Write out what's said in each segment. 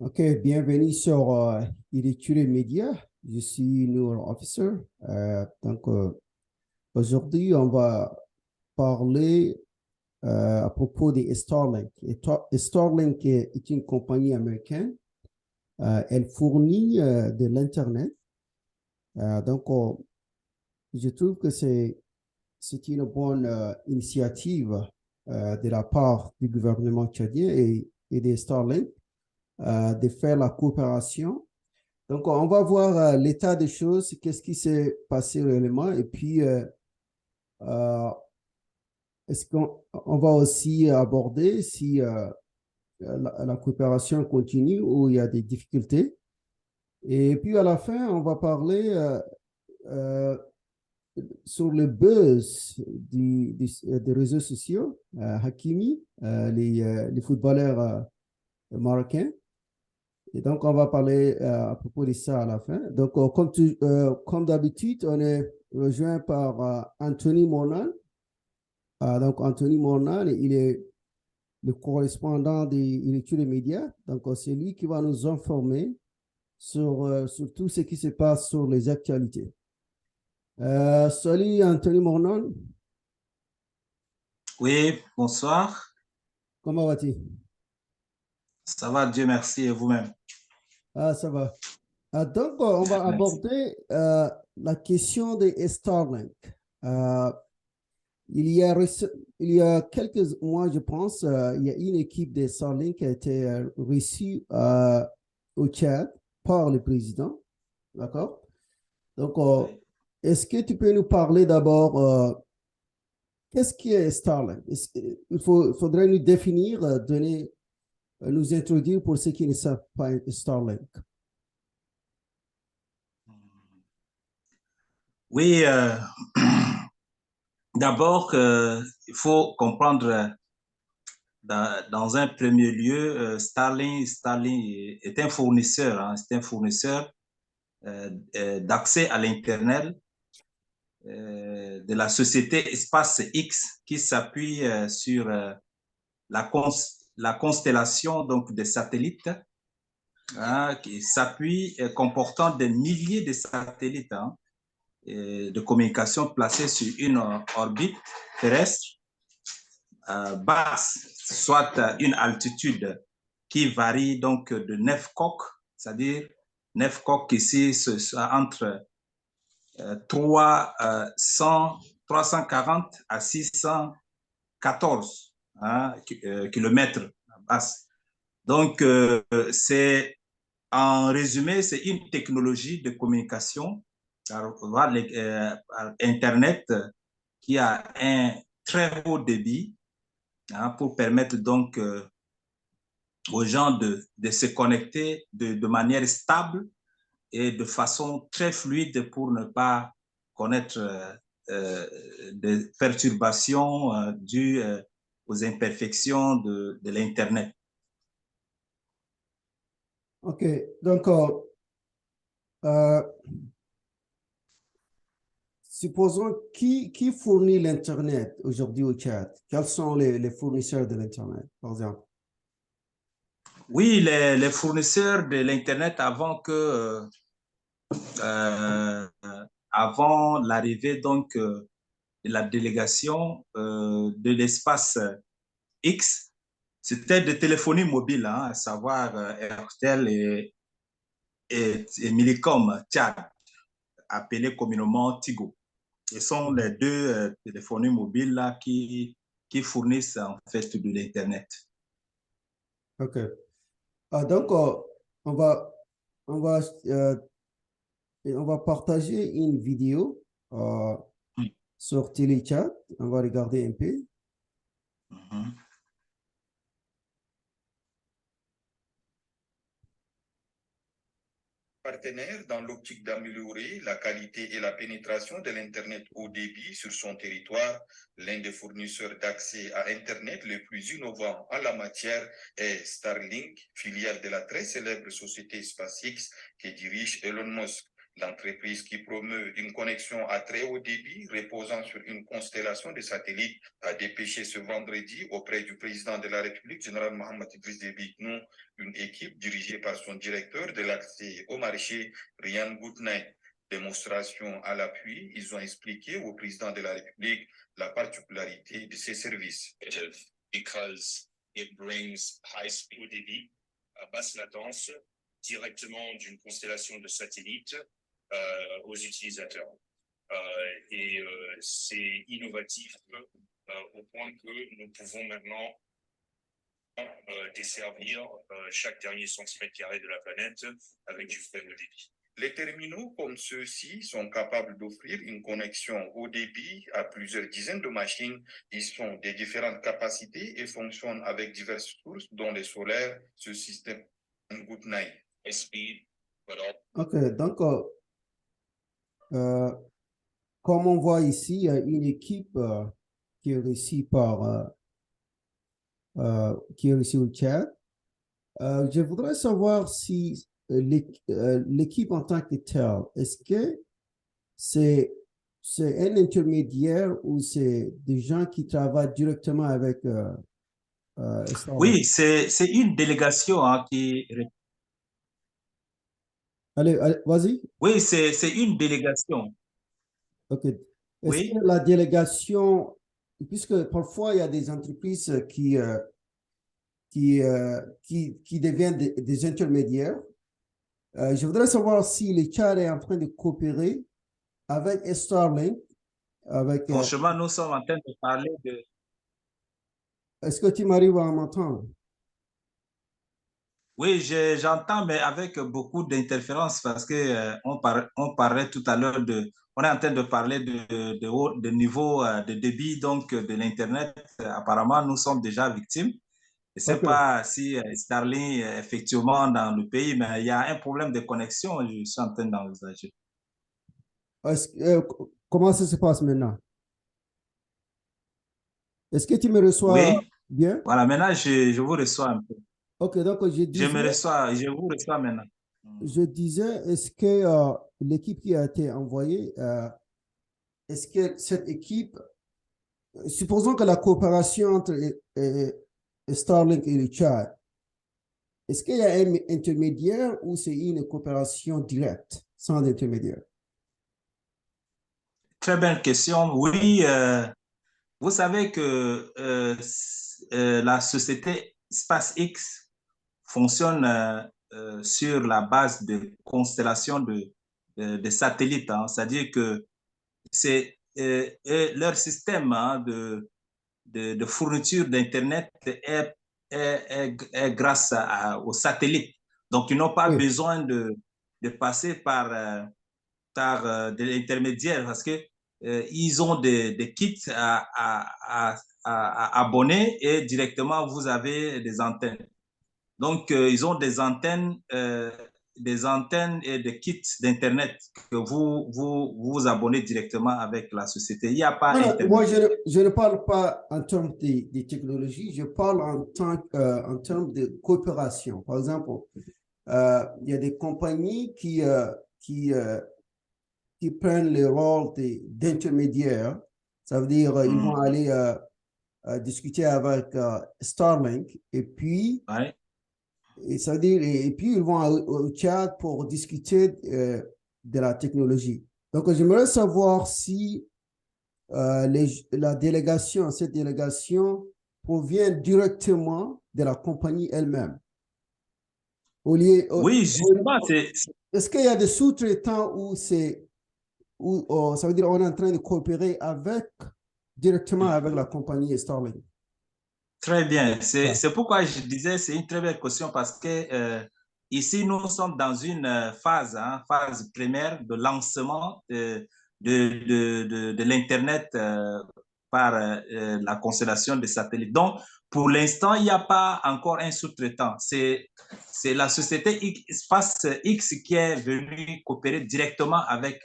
Ok, bienvenue sur Irrécuré Média. Je suis Noor Officer. Aujourd'hui, on va parler à propos de Starlink. Starlink est une compagnie américaine. Elle fournit de l'Internet. Je trouve que c'est une bonne initiative de la part du gouvernement tchadien et de Starlink de faire la coopération. Donc, on va voir l'état des choses, qu'est-ce qui s'est passé réellement, et puis euh, est-ce qu'on va aussi aborder si la coopération continue ou il y a des difficultés. Et puis à la fin, on va parler euh, sur le buzz des réseaux sociaux, Hakimi, les footballeurs marocains. Et donc, on va parler à propos de ça à la fin. Donc, comme d'habitude, on est rejoint par Anthony Mornan. Donc, Anthony Mornan, il est le correspondant des études des médias. Donc, c'est lui qui va nous informer sur tout ce qui se passe sur les actualités. Salut, Anthony Mornan. Oui, bonsoir. Comment vas-tu? Ça va, Dieu merci, et vous-même? Ah, ça va. Donc, on va Merci. aborder la question de Starlink. Euh, Il y a, il y a quelques mois, je pense, il y a une équipe de Starlink qui a été reçue au Tchad par le président. D'accord? Donc, Oui. est-ce que tu peux nous parler d'abord, qu'est-ce qui est Starlink? Faudrait nous définir, nous introduire pour ceux qui ne savent pas Starlink. Oui, d'abord, il faut comprendre dans un premier lieu, Starlink est un fournisseur, hein, c'est un fournisseur d'accès à l'Internet de la société SpaceX qui s'appuie sur la constellation donc, des satellites hein, qui s'appuie comportant des milliers de satellites hein, de communication placés sur une orbite terrestre basse, soit une altitude qui varie donc de 9 coques, c'est-à-dire 9 coques ici entre 340 à 614 hein, kilomètres basse. Donc, c'est en résumé, c'est une technologie de communication par Internet qui a un très haut débit hein, pour permettre donc aux gens de se connecter de manière stable et de façon très fluide pour ne pas connaître des perturbations dues aux imperfections de l'Internet. OK. Donc, euh, supposons qui fournit l'Internet aujourd'hui au Tchad? Quels sont les fournisseurs de l'Internet, par exemple? Oui, les fournisseurs de l'Internet euh, avant l'arrivée donc de la délégation de l'espace X, c'était de téléphonie mobile, hein, à savoir Airtel et Millicom Tchad, appelé communément Tigo. Ce sont les deux téléphonie mobiles là qui fournissent en fait de l'Internet. OK. Donc, on va, on va, euh, on va partager une vidéo sur Telechat. On va regarder un peu. Mhm. Partenaire dans l'optique d'améliorer la qualité et la pénétration de l'Internet haut débit sur son territoire. L'un des fournisseurs d'accès à Internet les plus innovants en la matière est Starlink, filiale de la très célèbre société SpaceX que dirige Elon Musk. L'entreprise qui promeut une connexion à très haut débit reposant sur une constellation de satellites a dépêché ce vendredi auprès du président de la République, général Mohamed Idriss Déby Itno, une équipe dirigée par son directeur de l'accès au marché, Ryan Goutnay. Démonstration à l'appui, ils ont expliqué au président de la République la particularité de ces services. Because it brings high speed débit à basse latence directement d'une constellation de satellites aux utilisateurs. C'est innovatif au point que nous pouvons maintenant desservir chaque dernier centimètre carré de la planète avec du faible débit. Les terminaux comme ceux-ci sont capables d'offrir une connexion haut débit à plusieurs dizaines de machines. Ils sont de différentes capacités et fonctionnent avec diverses sources, dont les solaires, ce système Goutnay. Ok, donc, comme on voit ici, il y a une équipe qui est réussie qui est réussie au Tchad. Je voudrais savoir si l'équipe en tant que telle, est-ce que c'est un intermédiaire ou c'est des gens qui travaillent directement avec Starlink? Oui, c'est une délégation hein, qui... Allez, vas-y. Oui, c'est une délégation. OK. Est-ce Oui. que la délégation, puisque parfois il y a des entreprises qui deviennent des intermédiaires, je voudrais savoir si le Tchad est en train de coopérer avec Starlink. Franchement, nous sommes en train de parler de... Est-ce que tu m'arrives à m'entendre? Oui, j'entends, mais avec beaucoup d'interférences parce que on parlait tout à l'heure on est en train de parler de niveau de débit donc de l'Internet. Apparemment, nous sommes déjà victimes. Je ne sais OK. pas si Starlink est effectivement dans le pays, mais il y a un problème de connexion, je suis en train d'envisager. Comment ça se passe maintenant? Est-ce que tu me reçois Oui, bien? voilà, maintenant je vous reçois un peu. OK, donc Je vous reçois maintenant. je disais, est-ce que l'équipe qui a été envoyée, est-ce que cette équipe, supposons que la coopération entre Starlink et le Tchad, est-ce qu'il y a un intermédiaire ou c'est une coopération directe, sans intermédiaire? Très belle question. Oui, vous savez que la société SpaceX fonctionne sur la base de constellations de satellites. Hein. C'est-à-dire que c'est leur système hein, de fourniture d'Internet est grâce aux satellites. Donc, ils n'ont pas Oui. besoin de passer par de l'intermédiaire parce que ils ont des kits à abonner et directement vous avez des antennes. Donc, ils ont des antennes et des kits d'Internet que vous abonnez directement avec la société. Il n'y a pas Non, moi, intermédiaire. je ne parle pas en termes de technologie, je parle en termes de coopération. Par exemple, il y a des compagnies qui prennent le rôle d'intermédiaire. Ça veut dire ils vont aller discuter avec Starlink et puis, Ouais. ça veut dire, et puis ils vont au Tchad pour discuter de la technologie. Donc, j'aimerais savoir si cette délégation provient directement de la compagnie elle-même. Oui, justement, Est-ce qu'il y a des sous-traitants où ça veut dire on est en train de coopérer directement avec la compagnie Starlink? très bien. C'est pourquoi je disais c'est une très belle question parce que ici, nous sommes dans une phase, hein, phase primaire de lancement de l'Internet par la constellation des satellites. Donc, pour l'instant, il n'y a pas encore un sous-traitant. C'est la société SpaceX qui est venue coopérer directement avec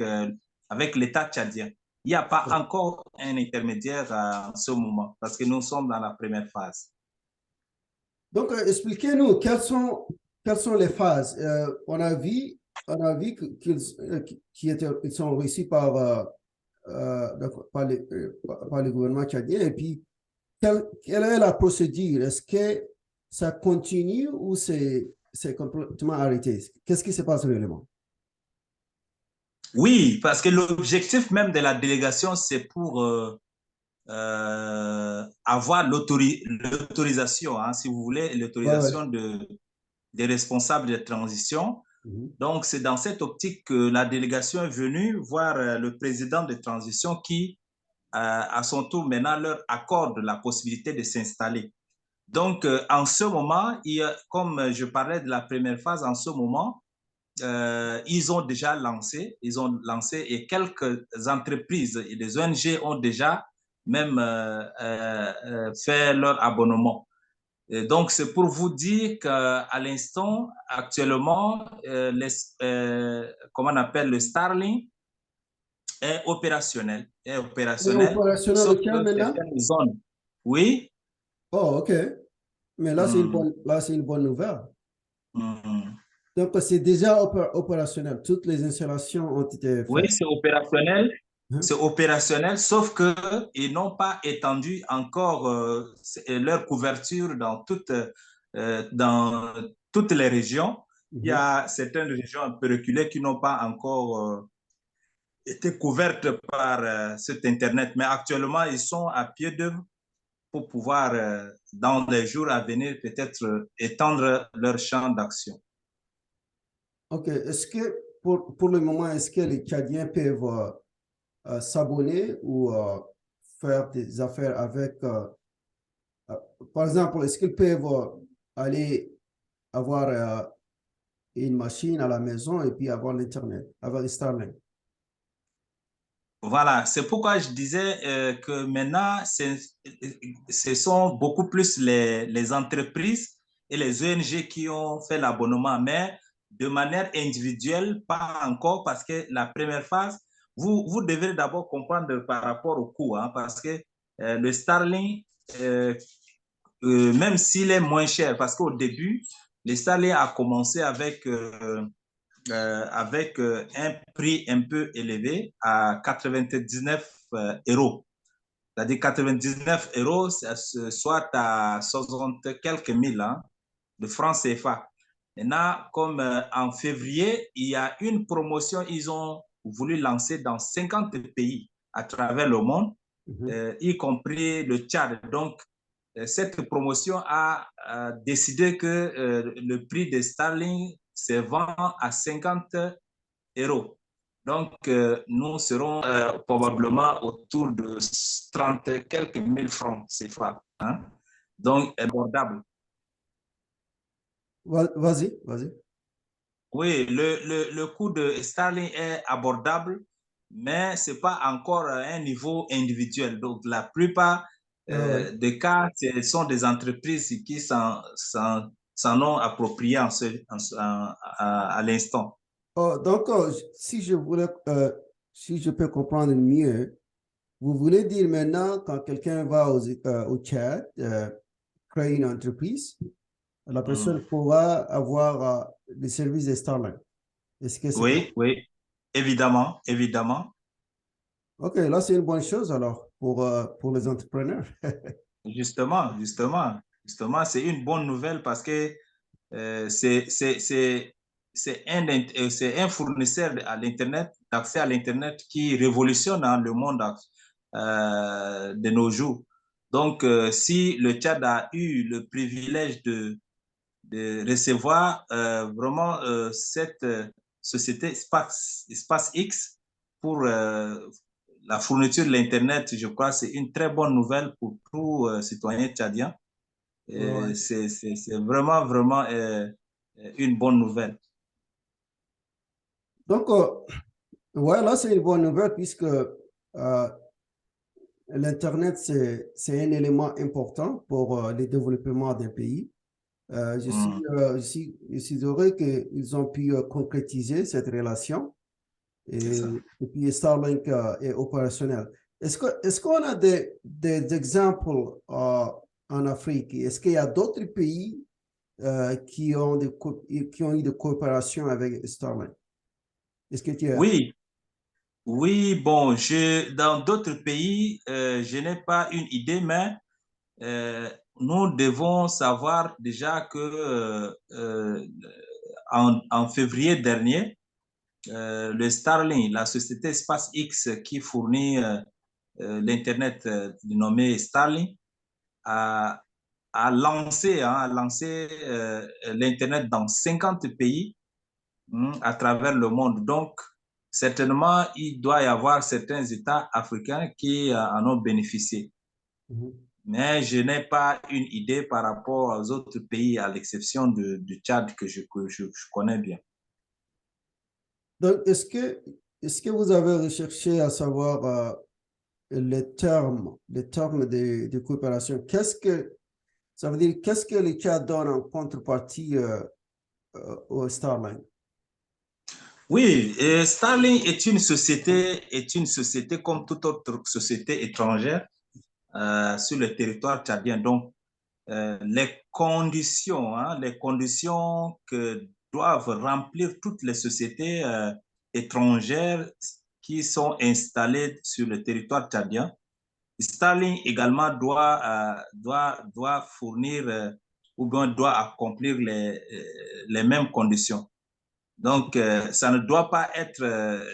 l'État tchadien. Il n'y a pas encore un intermédiaire en ce moment parce que nous sommes dans la première phase. Donc, expliquez-nous quelles sont les phases. On a vu on a vu qu'ils sont reçus par le gouvernement tchadien. Et puis, quelle est la procédure? Est-ce que ça continue ou c'est complètement arrêté? Qu'est-ce qui se passe réellement? Oui, parce que l'objectif même de la délégation, c'est pour avoir l'autorisation, hein, si vous voulez, l'autorisation des responsables de transition. Donc, c'est dans cette optique que la délégation est venue voir le président de transition qui, à son tour, maintenant, leur accorde la possibilité de s'installer. Donc, en ce moment, comme je parlais de la première phase, en ce moment, ils ont lancé et quelques entreprises et des ONG ont déjà même fait leur abonnement. Et donc, c'est pour vous dire qu'à l'instant, actuellement, comment on appelle le Starlink est opérationnel. C'est opérationnel Sauf lequel que maintenant? certaines zones. Oui. Oh, OK. Mais là, c'est une bonne nouvelle. Donc, c'est déjà opérationnel. Toutes les installations ont été faites. Oui, c'est opérationnel. C'est opérationnel, sauf qu'ils n'ont pas étendu encore leur couverture dans toutes les régions. Il y a certaines régions un peu reculées qui n'ont pas encore été couvertes par cet Internet. Mais actuellement, ils sont à pied d'œuvre pour pouvoir, dans les jours à venir, peut-être étendre leur champ d'action. OK. Est-ce que, pour le moment, est-ce que les Tchadiens peuvent s'abonner ou faire des affaires avec, par exemple, est-ce qu'ils peuvent aller avoir une machine à la maison et puis avoir l'Internet, avoir Starlink? Voilà, c'est pourquoi je disais que maintenant, ce sont beaucoup plus les entreprises et les ONG qui ont fait l'abonnement, mais de manière individuelle, pas encore, parce que la première phase, vous devez d'abord comprendre par rapport au coût, hein, parce que le Starlink, même s'il est moins cher, parce qu'au début, le Starlink a commencé avec un prix un peu élevé à 99 euros. C'est-à-dire 99 euros, soit à 60 quelques mille hein, de francs CFA. Maintenant, comme en février, il y a une promotion, ils ont voulu lancer dans 50 pays à travers le monde, y compris le Tchad. Donc, cette promotion a décidé que le prix de Starlink se vend à 50 euros. Donc, nous serons probablement autour de 30 quelques mille francs CFA. Hein? Donc, abordable. Vas-y. Oui, le coût de Starlink est abordable, mais ce n'est pas encore à un niveau individuel. Donc, la plupart des cas, ce sont des entreprises qui s'en ont approprié à l'instant. Oh, donc, si je peux comprendre mieux, vous voulez dire maintenant, quand quelqu'un va au Tchad, créer une entreprise, la personne pourra avoir les services de Starlink. Est-ce que c'est Oui, évidemment. OK, là, c'est une bonne chose alors pour les entrepreneurs. Justement, c'est une bonne nouvelle parce que c'est un fournisseur à l'Internet, d'accès à l'Internet qui révolutionne le monde de nos jours. Donc, si le Tchad a eu le privilège de recevoir vraiment cette société SpaceX pour la fourniture de l'Internet, je crois que c'est une très bonne nouvelle pour tout citoyen tchadien. C'est vraiment, vraiment une bonne nouvelle. Donc, ouais, là, c'est une bonne nouvelle puisque l'Internet, c'est un élément important pour le développement d'un pays. Je suis heureux qu'ils ont pu concrétiser cette relation et puis Starlink est opérationnel. Est-ce qu'on a des exemples en Afrique? Est-ce qu'il y a d'autres pays qui ont eu de coopération avec Starlink? Est-ce que tu as... Oui, oui, bon, dans d'autres pays, je n'ai pas une idée, mais nous devons savoir déjà que en février dernier, le Starlink, la société SpaceX qui fournit l'Internet nommé Starlink, a, a lancé l'Internet dans 50 pays à travers le monde. Donc, certainement, il doit y avoir certains États africains qui en ont bénéficié. Mais je n'ai pas une idée par rapport aux autres pays, à l'exception du Tchad que je connais bien. Donc, est-ce que vous avez recherché à savoir les termes de coopération? Ça veut dire, qu'est-ce que le Tchad donne en contrepartie au Starlink? Oui, Starlink est une société comme toute autre société étrangère sur le territoire tchadien. Donc, les conditions que doivent remplir toutes les sociétés étrangères qui sont installées sur le territoire tchadien. Starlink également doit fournir ou bien doit accomplir les mêmes conditions. Donc, ça ne doit pas être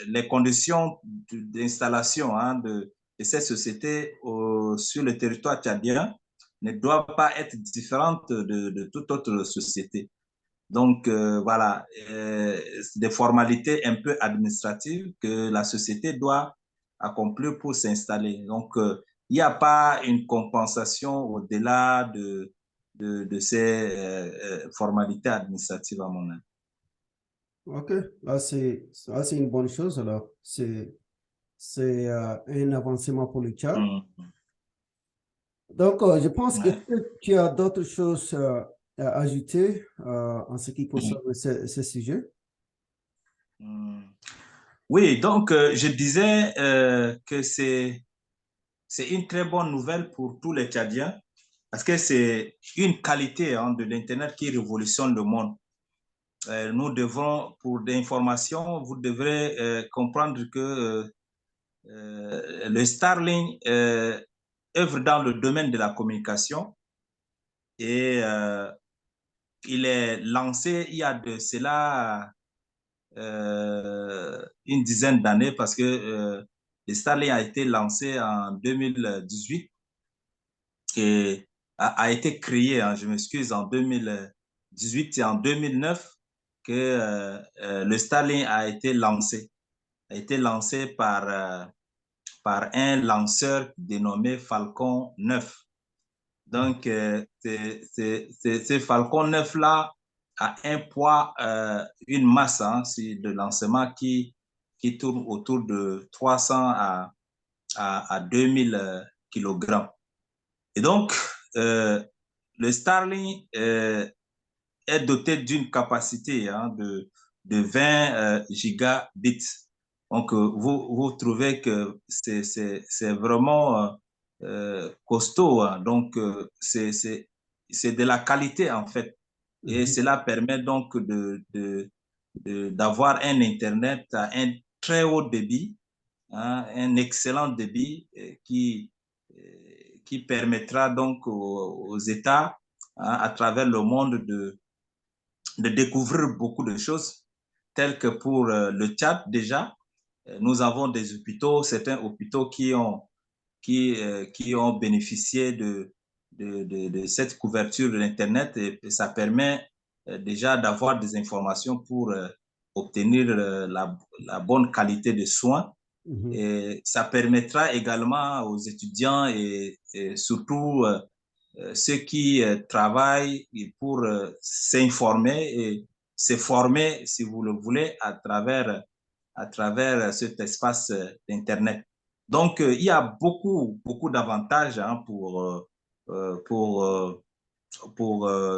les conditions d'installation de ces sociétés sur le territoire tchadien ne doivent pas être différentes de toute autre société. Donc, voilà, des formalités un peu administratives que la société doit accomplir pour s'installer. Donc, il n'y a pas une compensation au-delà de ces formalités administratives, à mon avis. OK, c'est une bonne chose alors. C'est un avancement pour le Tchad. Donc, je pense que tu as d'autres choses à ajouter en ce qui concerne ce sujet. Oui, donc je disais que c'est une très bonne nouvelle pour tous les Tchadiens parce que c'est une qualité de l'Internet qui révolutionne le monde. Nous devons, pour des informations, vous devrez comprendre que le Starlink œuvre dans le domaine de la communication et il est lancé il y a de cela une dizaine d'années parce que le Starlink a été lancé en 2018 et a été créé, je m'excuse, en 2018 et en 2009 que le Starlink a été lancé par un lanceur dénommé Falcon 9. Donc, ce Falcon 9-là a un poids, une masse de lancement qui tourne autour de 300 à 2000 kg. Et donc, le Starlink est doté d'une capacité de 20 gigabits. Donc, vous trouvez que c'est vraiment costaud. Donc, c'est de la qualité, en fait. Et cela permet donc d'avoir un Internet à un très haut débit, un excellent débit qui permettra donc aux États à travers le monde de découvrir beaucoup de choses, telles que pour le Tchad déjà, nous avons des hôpitaux, certains hôpitaux qui ont bénéficié de cette couverture de l'Internet et ça permet déjà d'avoir des informations pour obtenir la bonne qualité de soins. Et ça permettra également aux étudiants et surtout ceux qui travaillent pour s'informer et se former, si vous le voulez, à travers cet espace d'Internet. Donc, il y a beaucoup d'avantages pour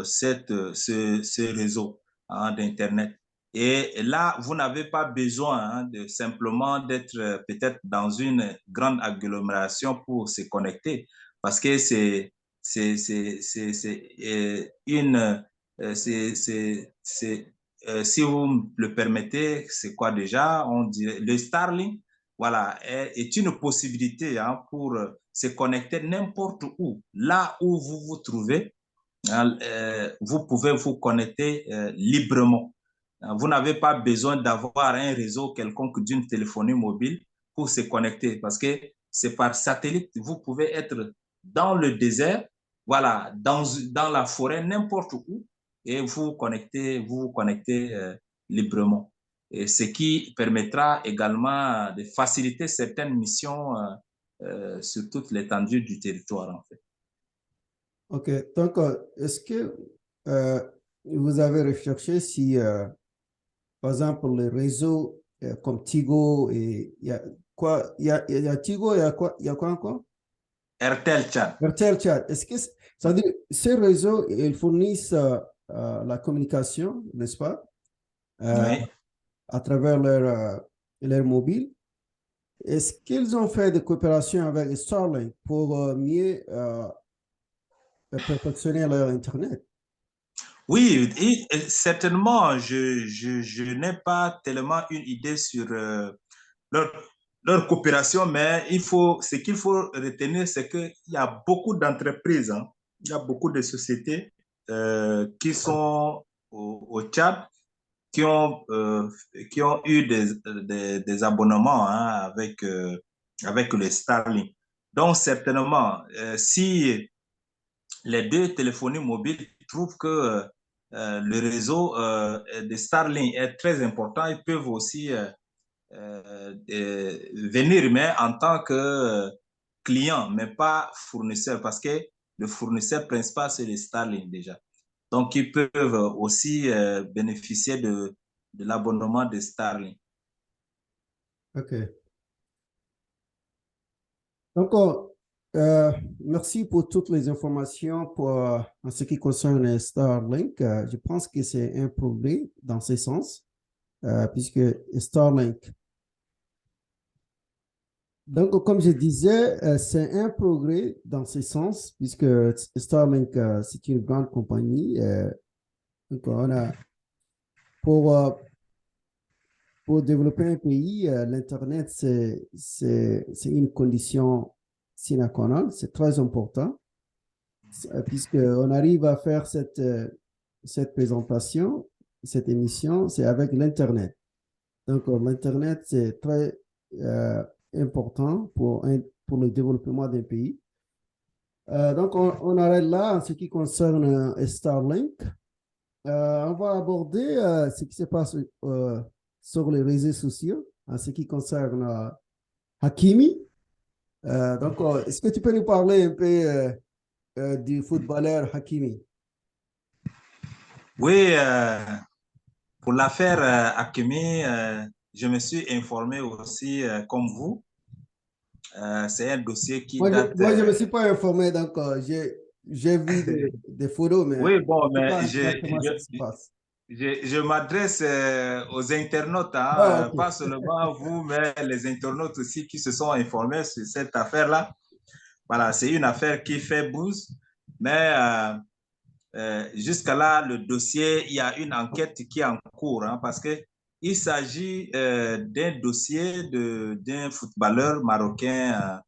ce réseau d'Internet. Et là, vous n'avez pas besoin de simplement d'être peut-être dans une grande agglomération pour se connecter, parce que c'est si vous me le permettez, c'est quoi déjà? On dirait le Starlink, voilà, est une possibilité hein, pour se connecter n'importe où, là où vous vous trouvez. Hein, vous pouvez vous connecter librement. Vous n'avez pas besoin d'avoir un réseau quelconque d'une téléphonie mobile pour se connecter parce que c'est par satellite. Vous pouvez être dans le désert, voilà, dans la forêt, n'importe où, et vous vous connectez librement. Et ce qui permettra également de faciliter certaines missions sur toute l'étendue du territoire, en fait. OK. Donc, est-ce que vous avez recherché si, par exemple, les réseaux comme Tigo et il y a quoi, il y a Tigo, il y a quoi encore? Airtel Chat. Airtel Chat. Est-ce que, ça veut dire, ces réseaux, ils fournissent la communication, n'est-ce pas, Oui. à travers leur mobile. Est-ce qu'ils ont fait des coopérations avec Starlink pour mieux perfectionner leur Internet? Oui, et certainement, je n'ai pas tellement une idée sur leur, leur coopération, mais ce qu'il faut retenir, c'est qu'il y a beaucoup d'entreprises, hein, il y a beaucoup de sociétés qui sont au Tchad, qui qui ont eu des abonnements hein, avec le Starlink. Donc, certainement, si les deux téléphonies mobiles trouvent que le réseau de Starlink est très important, ils peuvent aussi venir, mais en tant que client, mais pas fournisseur, parce que le fournisseur principal, c'est le Starlink déjà. Donc, ils peuvent aussi bénéficier de l'abonnement de Starlink. OK. Donc, merci pour toutes les informations en ce qui concerne Starlink. Je pense que c'est un progrès dans ce sens, puisque Starlink. Donc, comme je disais, c'est un progrès dans ce sens, puisque Starlink, c'est une grande compagnie. Donc, pour, euh, pour développer un pays, l'Internet, c'est une condition sine qua non, c'est très important. Puisqu'on arrive à faire cette présentation, cette émission, c'est avec l'Internet. Donc, l'Internet, c'est très important pour le développement d'un pays. Donc, on arrête là en ce qui concerne Starlink. On va aborder ce qui se passe sur les réseaux sociaux en ce qui concerne Hakimi. Donc, est-ce que tu peux nous parler un peu du footballeur Hakimi? Oui, pour l'affaire Hakimi, je me suis informé aussi comme vous. C'est un dossier qui date. Moi, je ne me suis pas informé, donc j'ai vu des photos, mais Oui, bon, je ne sais mais pas exactement ce qui se passe. je m'adresse aux internautes, Ah, hein, ok. pas seulement vous, mais les internautes aussi qui se sont informés sur cette affaire-là. Voilà, c'est une affaire qui fait buzz, mais jusqu'à là, le dossier, il y a une enquête qui est en cours, hein, parce que il s'agit d'un dossier d'un footballeur marocain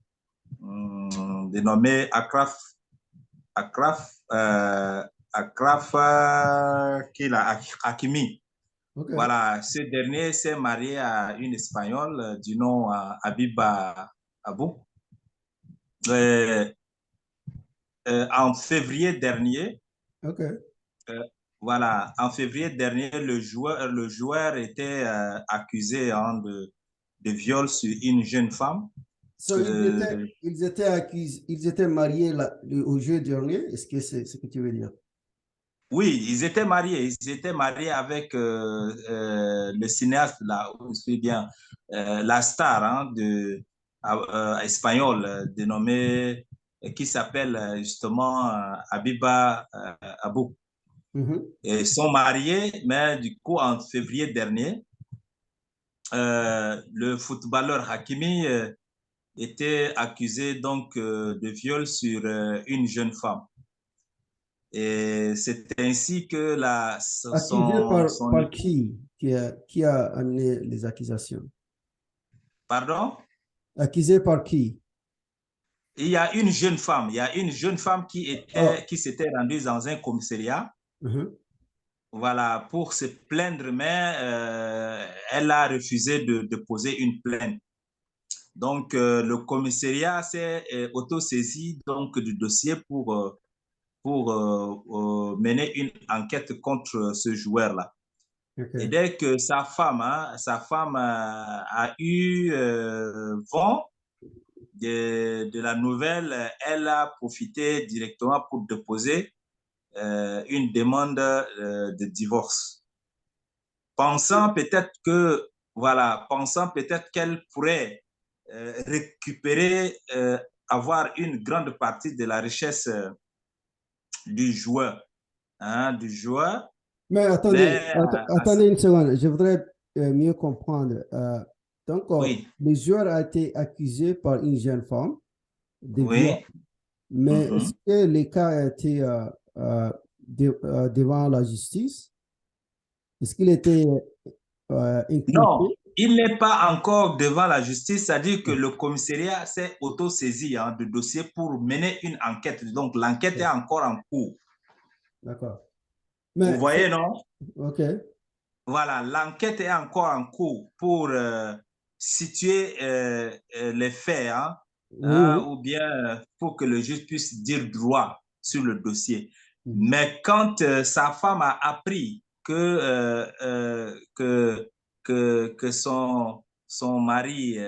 dénommé Akraf, Akraf Hakimi. Ok. Voilà, ce dernier s'est marié à une Espagnole du nom Abiba Abou. Euh, en février dernier, Ok. euh, voilà, en février dernier, le joueur était accusé hein, de viol sur une jeune femme. So, ils étaient accusés, ils étaient mariés au jeu dernier. Est-ce que c'est ce que tu veux dire? Oui, ils étaient mariés. Ils étaient mariés avec le cinéaste, là, où je suis bien, la star hein, espagnole dénommée, qui s'appelle justement Abiba Abou. Mhm. Et ils sont mariés, mais du coup, en février dernier, le footballeur Hakimi était accusé donc de viol sur une jeune femme. Et c'est ainsi que Accusé son par époux... qui a amené les accusations? Pardon? Accusé par qui? Il y a une jeune femme, il y a une jeune femme Oh, qui s'était rendue dans un commissariat, mhm. voilà, pour se plaindre, mais elle a refusé de poser une plainte. Donc, le commissariat s'est autosaisi donc du dossier pour mener une enquête contre ce joueur-là. Et OK. dès que sa femme a eu vent de la nouvelle, elle a profité directement pour déposer une demande de divorce, pensant peut-être que, voilà, pensant peut-être qu'elle pourrait récupérer, avoir une grande partie de la richesse du joueur, hein, du joueur, Mais attendez, mais attendez une seconde, je voudrais mieux comprendre. Donc, oui, le joueur a été accusé par une jeune femme de viol, oui. mais est-ce Mhm. que le cas a été devant la justice? Est-ce qu'il était Non, inculpé? il n'est pas encore devant la justice, c'est-à-dire que le commissariat s'est auto-saisi hein, du dossier pour mener une enquête. Donc, l'enquête est encore en cours. D'accord. Vous Mais, voyez, non? OK. Voilà, l'enquête est encore en cours pour situer les faits, hein, Oui, hein, oui. ou bien pour que le juge puisse dire droit sur le dossier. Mhm. Mais quand sa femme a appris que son mari,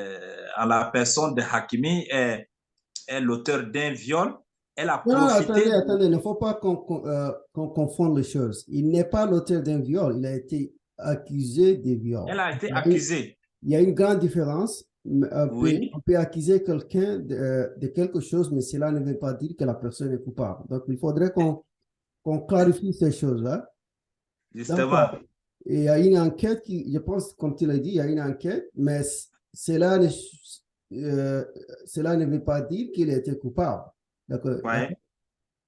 en la personne de Hakimi, est l'auteur d'un viol, elle a Non, non, profité. attendez, attendez, il ne faut pas qu'on confonde les choses. Il n'est pas l'auteur d'un viol, il a été accusé de viol. Elle a été Il y a une, accusée. il y a une grande différence. On Oui, peut accuser quelqu'un de quelque chose, mais cela ne veut pas dire que la personne est coupable. Donc, il faudrait qu'on clarifie ces choses-là. Donc, justement. il y a une enquête qui, je pense, comme tu l'as dit, il y a une enquête, mais cela euh, cela ne veut pas dire qu'il a été coupable. D'accord, Ouais,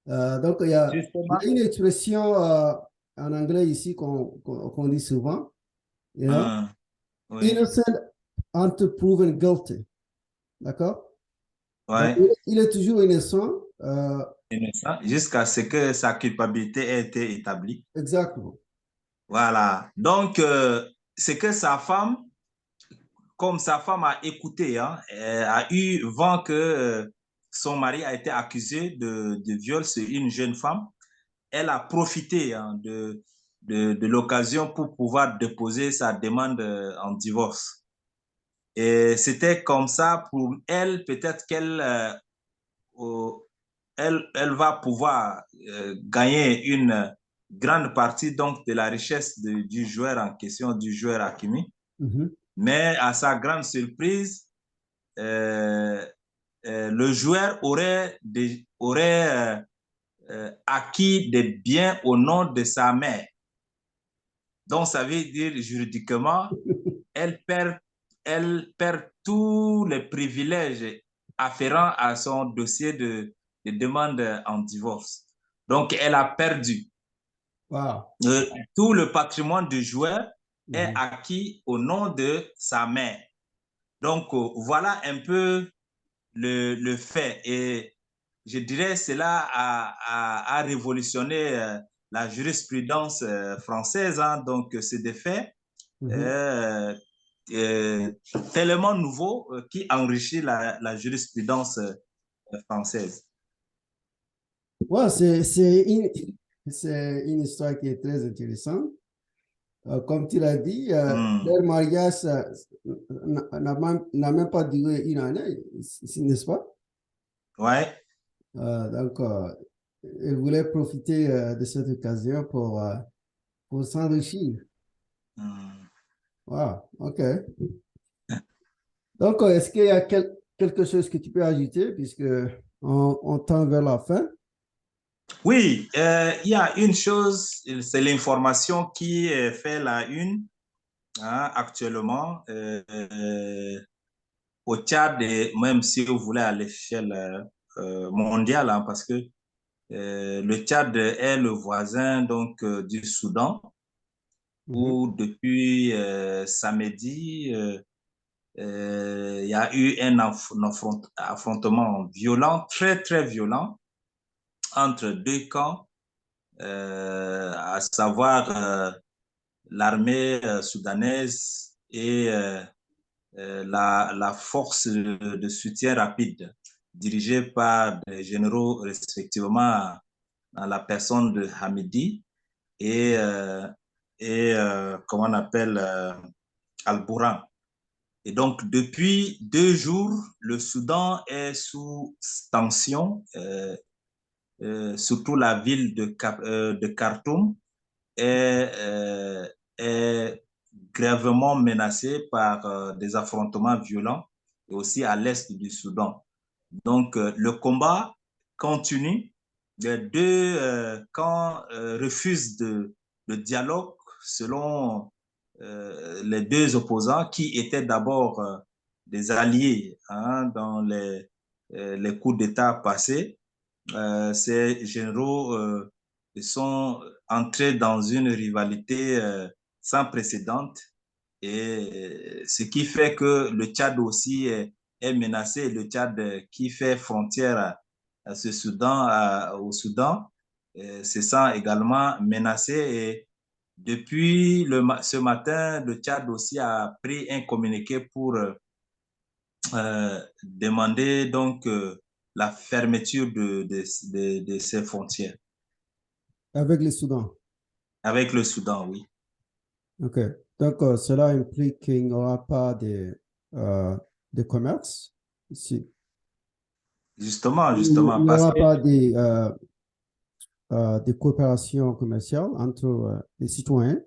d'accord. Donc, il justement. y a une expression en anglais ici qu'on dit souvent, you know, Oui, innocent until proven guilty. D'accord? Donc, ouais. il est toujours innocent. Innocent, jusqu'à ce que sa culpabilité ait été établie. Exactement. Voilà. Donc, c'est que sa femme, comme sa femme a écouté, hein, a eu vent que son mari a été accusé de viol sur une jeune femme, elle a profité hein, de l'occasion pour pouvoir déposer sa demande en divorce. Et c'était comme ça pour elle, peut-être qu'elle elle va pouvoir gagner une grande partie donc de la richesse du joueur en question, du joueur Hakimi. Mhm. Mais à sa grande surprise, euh, le joueur aurait acquis des biens au nom de sa mère. Donc, ça veut dire juridiquement, elle perd, elle perd tous les privilèges afférents à son dossier de demande en divorce. Donc, elle a perdu. Wow. Tout le patrimoine du joueur est Mhm. acquis au nom de sa mère. Donc, voilà un peu le fait. Et je dirais cela a révolutionné la jurisprudence française. Hein. Donc, c'est des faits Mhm. euh, euh, tellement nouveaux qui enrichit la jurisprudence française. Ouais, c'est une histoire qui est très intéressante. Comme tu l'as dit, Hmm. leur mariage n'a même pas duré une année, n'est-ce pas? Ouais. Donc, elle voulait profiter de cette occasion pour s'enrichir. Hmm. Wow, OK. Donc, est-ce qu'il y a quelque chose que tu peux ajouter puisque on tend vers la fin? Oui, il y a une chose, c'est l'information qui fait la une hein, actuellement au Tchad, et même si vous voulez à l'échelle mondiale, hein, parce que Le Tchad est le voisin donc du Soudan, où depuis samedi, il y a eu un affrontement violent, très, très violent, entre deux camps, à savoir l'armée soudanaise et la force de soutien rapide, dirigée par des généraux respectivement dans la personne de Hamidi et, comment on appelle, Al-Bourhan. Et donc, depuis 2 jours, le Soudan est sous tension, surtout la ville de Khartoum est gravement menacée par des affrontements violents et aussi à l'est du Soudan. Donc, le combat continue. Les deux camps refusent le dialogue selon les deux opposants qui étaient d'abord des alliés dans les coups d'État passés. Ces généraux sont entrés dans une rivalité sans précédent et ce qui fait que le Tchad aussi est menacé. Le Tchad qui fait frontière à ce Soudan, au Soudan, se sent également menacé et depuis ce matin, le Tchad aussi a pris un communiqué pour demander donc la fermeture de ces frontières. Avec le Soudan. Avec le Soudan, oui. OK. Donc, cela implique qu'il n'y aura pas de commerce ici. Justement, Il n'y parce aura que pas de coopération commerciale entre les citoyens.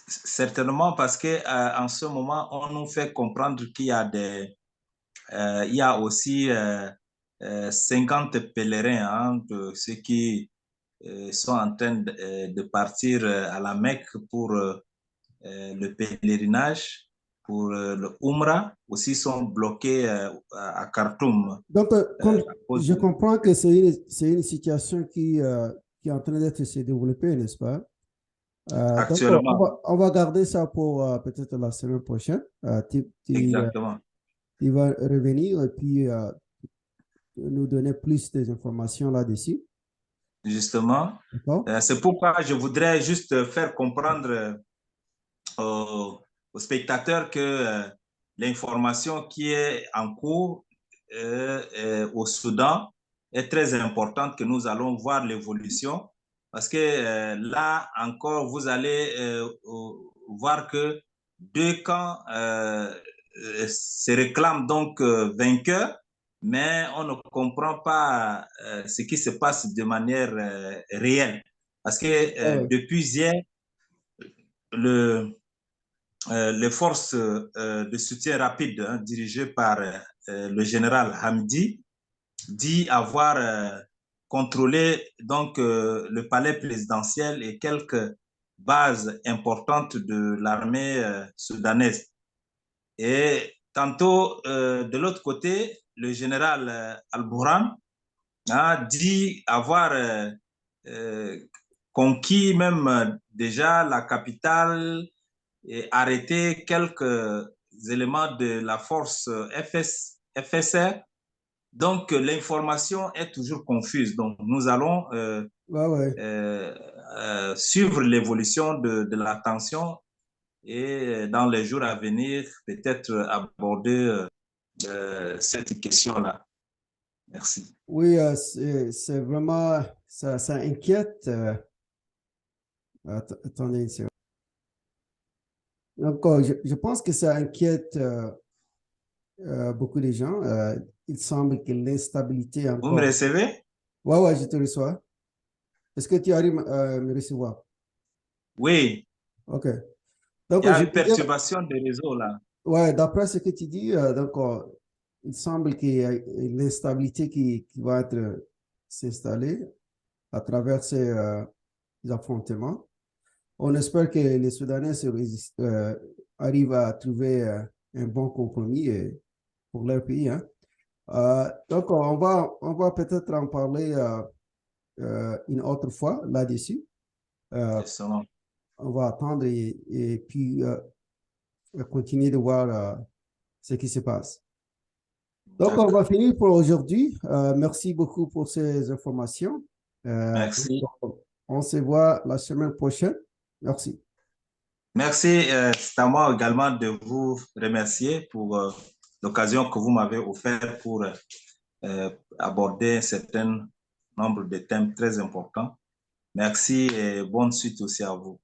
certainement parce que en ce moment, on nous fait comprendre qu'il y a il y a aussi 50 pèlerins de ceux qui sont en train de partir à la Mecque pour le pèlerinage, pour le Umrah, aussi sont bloqués à Khartoum. Donc, comme je De... comprends que c'est une situation qui est en train d'être se développer, n'est-ce pas? Donc, Actuellement. on va garder ça pour peut-être la semaine prochaine. Exactement. Tu vas revenir et puis nous donner plus d'informations là-dessus. Justement. C'est pourquoi je voudrais juste faire comprendre aux spectateurs que l'information qui est en cours au Soudan est très importante, que nous allons voir l'évolution. Parce que là encore, vous allez voir que deux camps se réclament donc vainqueurs, mais on ne comprend pas ce qui se passe de manière réelle. Parce que depuis hier, les forces de soutien rapide dirigées par le général Hamdi dit avoir contrôlé donc le palais présidentiel et quelques bases importantes de l'armée soudanaise. Et tantôt, de l'autre côté, le général Al-Bourhan a dit avoir conquis même déjà la capitale et arrêté quelques éléments de la force FSR. Donc, l'information est toujours confuse. Donc, nous allons suivre l'évolution de la tension et dans les jours à venir, peut-être aborder cette question-là. Merci. Oui, c'est vraiment, ça inquiète. Attendez une seconde. Donc, je pense que ça inquiète beaucoup de gens. Il semble que l'instabilité encore... Vous me recevez? Ouais, je te reçois. Est-ce que tu arrives à me recevoir? Oui. OK. Donc, il y a une perturbation de réseau là. Ouais, d'après ce que tu dis, donc, il semble qu'il y a l'instabilité qui va s'installer à travers ces affrontements. On espère que les Soudanais arrivent à trouver un bon compromis pour leur pays. Hein. Donc, on va peut-être en parler une autre fois là-dessus. Excellent. On va attendre et puis continuer de voir ce qui se passe. Donc, on va finir pour aujourd'hui. Merci beaucoup pour ces informations. Merci. On se voit la semaine prochaine. Merci. Merci. C'est à moi également de vous remercier pour l'occasion que vous m'avez offerte pour aborder un certain nombre de thèmes très importants. Merci et bonne suite aussi à vous.